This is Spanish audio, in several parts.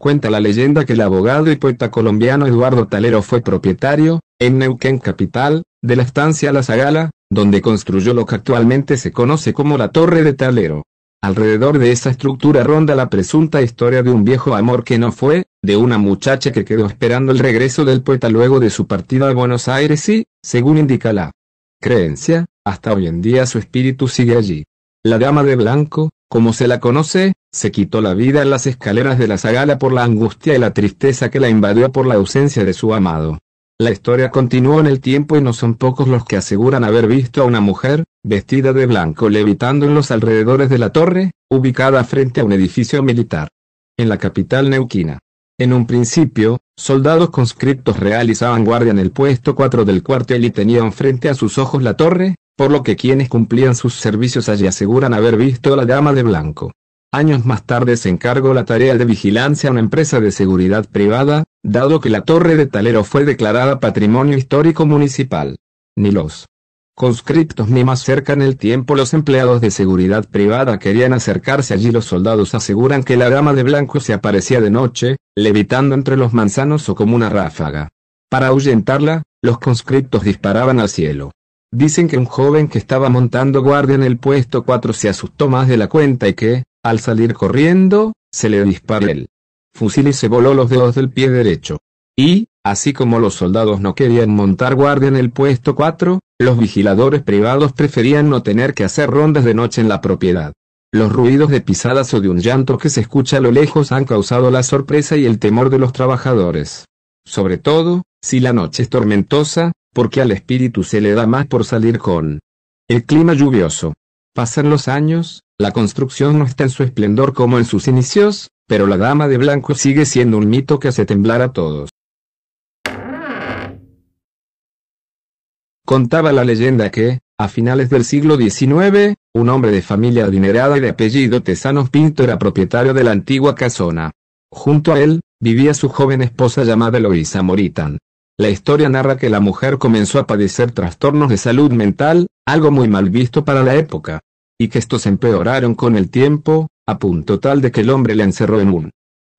Cuenta la leyenda que el abogado y poeta colombiano Eduardo Talero fue propietario, en Neuquén capital, de la estancia La Zagala, donde construyó lo que actualmente se conoce como la Torre de Talero. Alrededor de esa estructura ronda la presunta historia de un viejo amor que no fue, de una muchacha que quedó esperando el regreso del poeta luego de su partida a Buenos Aires y, según indica la creencia, hasta hoy en día su espíritu sigue allí. La dama de blanco, como se la conoce, se quitó la vida en las escaleras de La Zagala por la angustia y la tristeza que la invadió por la ausencia de su amado. La historia continuó en el tiempo y no son pocos los que aseguran haber visto a una mujer, vestida de blanco levitando en los alrededores de la torre, ubicada frente a un edificio militar en la capital neuquina. En un principio, soldados conscriptos realizaban guardia en el puesto 4 del cuartel y tenían frente a sus ojos la torre, por lo que quienes cumplían sus servicios allí aseguran haber visto a la dama de blanco. Años más tarde se encargó la tarea de vigilancia a una empresa de seguridad privada, dado que la Torre de Talero fue declarada Patrimonio Histórico Municipal. Ni los conscriptos ni más cerca en el tiempo los empleados de seguridad privada querían acercarse allí. Los soldados aseguran que la dama de blanco se aparecía de noche, levitando entre los manzanos o como una ráfaga. Para ahuyentarla, los conscriptos disparaban al cielo. Dicen que un joven que estaba montando guardia en el puesto 4 se asustó más de la cuenta y que, al salir corriendo, se le disparó el fusil y se voló los dedos del pie derecho. Y, así como los soldados no querían montar guardia en el puesto 4, los vigiladores privados preferían no tener que hacer rondas de noche en la propiedad. Los ruidos de pisadas o de un llanto que se escucha a lo lejos han causado la sorpresa y el temor de los trabajadores. Sobre todo, si la noche es tormentosa, porque al espíritu se le da más por salir con el clima lluvioso. Pasan los años, la construcción no está en su esplendor como en sus inicios, pero la dama de blanco sigue siendo un mito que hace temblar a todos. Contaba la leyenda que, a finales del siglo XIX, un hombre de familia adinerada y de apellido Tesanos Pinto era propietario de la antigua casona. Junto a él, vivía su joven esposa llamada Eloísa Moritán. La historia narra que la mujer comenzó a padecer trastornos de salud mental, algo muy mal visto para la época, y que estos empeoraron con el tiempo, a punto tal de que el hombre la encerró en un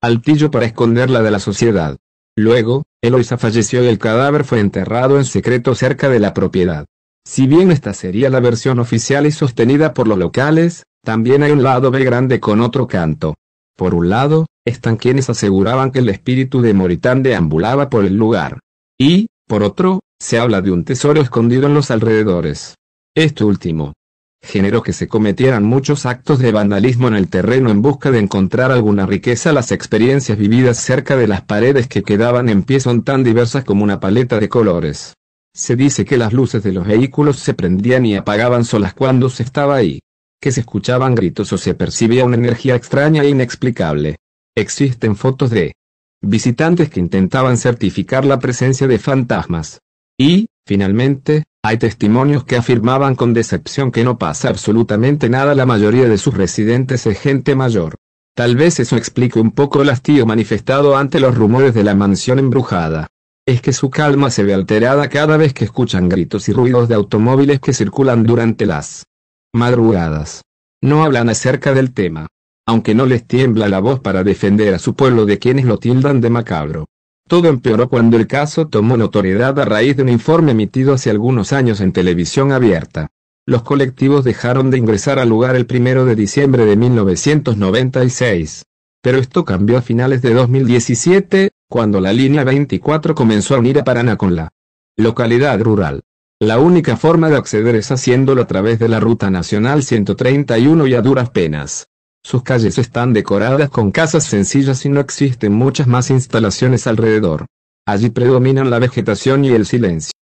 altillo para esconderla de la sociedad. Luego, Eloísa falleció y el cadáver fue enterrado en secreto cerca de la propiedad. Si bien esta sería la versión oficial y sostenida por los locales, también hay un lado B grande con otro canto. Por un lado, están quienes aseguraban que el espíritu de Moritán deambulaba por el lugar. Y, por otro, se habla de un tesoro escondido en los alrededores. Esto último generó que se cometieran muchos actos de vandalismo en el terreno en busca de encontrar alguna riqueza. Las experiencias vividas cerca de las paredes que quedaban en pie son tan diversas como una paleta de colores. Se dice que las luces de los vehículos se prendían y apagaban solas cuando se estaba ahí, que se escuchaban gritos o se percibía una energía extraña e inexplicable. Existen fotos de visitantes que intentaban certificar la presencia de fantasmas. Y, finalmente, hay testimonios que afirmaban con decepción que no pasa absolutamente nada. La mayoría de sus residentes es gente mayor. Tal vez eso explique un poco el hastío manifestado ante los rumores de la mansión embrujada. Es que su calma se ve alterada cada vez que escuchan gritos y ruidos de automóviles que circulan durante las madrugadas. No hablan acerca del tema, aunque no les tiembla la voz para defender a su pueblo de quienes lo tildan de macabro. Todo empeoró cuando el caso tomó notoriedad a raíz de un informe emitido hace algunos años en televisión abierta. Los colectivos dejaron de ingresar al lugar el 1 de diciembre de 1996. Pero esto cambió a finales de 2017, cuando la línea 24 comenzó a unir a Paraná con la localidad rural. La única forma de acceder es haciéndolo a través de la Ruta Nacional 131 y a duras penas. Sus calles están decoradas con casas sencillas y no existen muchas más instalaciones alrededor. Allí predominan la vegetación y el silencio.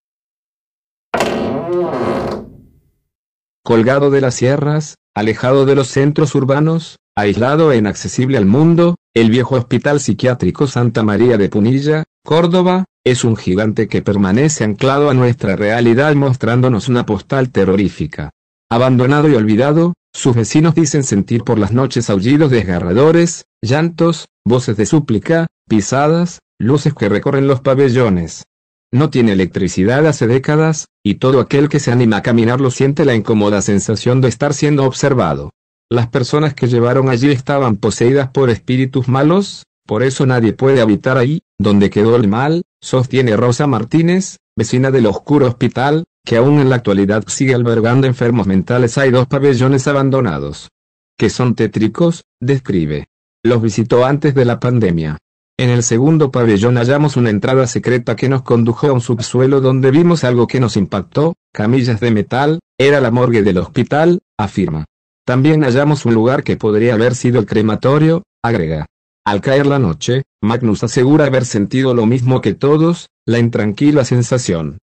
Colgado de las sierras, alejado de los centros urbanos, aislado e inaccesible al mundo, el viejo Hospital Psiquiátrico Santa María de Punilla, Córdoba, es un gigante que permanece anclado a nuestra realidad mostrándonos una postal terrorífica. Abandonado y olvidado, sus vecinos dicen sentir por las noches aullidos desgarradores, llantos, voces de súplica, pisadas, luces que recorren los pabellones. No tiene electricidad hace décadas, y todo aquel que se anima a caminarlo siente la incómoda sensación de estar siendo observado. Las personas que llevaron allí estaban poseídas por espíritus malos, Por eso nadie puede habitar ahí, donde quedó el mal, sostiene Rosa Martínez, vecina del oscuro hospital, que aún en la actualidad sigue albergando enfermos mentales. Hay 2 pabellones abandonados, que son tétricos, describe. Los visitó antes de la pandemia. En el segundo pabellón hallamos una entrada secreta que nos condujo a un subsuelo donde vimos algo que nos impactó, camillas de metal, era la morgue del hospital, afirma. También hallamos un lugar que podría haber sido el crematorio, agrega. Al caer la noche, Magnus asegura haber sentido lo mismo que todos, la intranquila sensación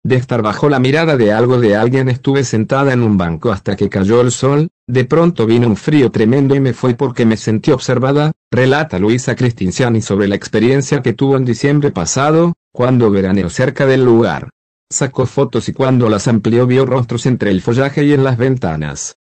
de estar bajo la mirada de algo de alguien. Estuve sentada en un banco hasta que cayó el sol, de pronto vino un frío tremendo y me fui porque me sentí observada, relata Luisa Cristinciani sobre la experiencia que tuvo en diciembre pasado, cuando veraneó cerca del lugar. Sacó fotos y cuando las amplió vio rostros entre el follaje y en las ventanas.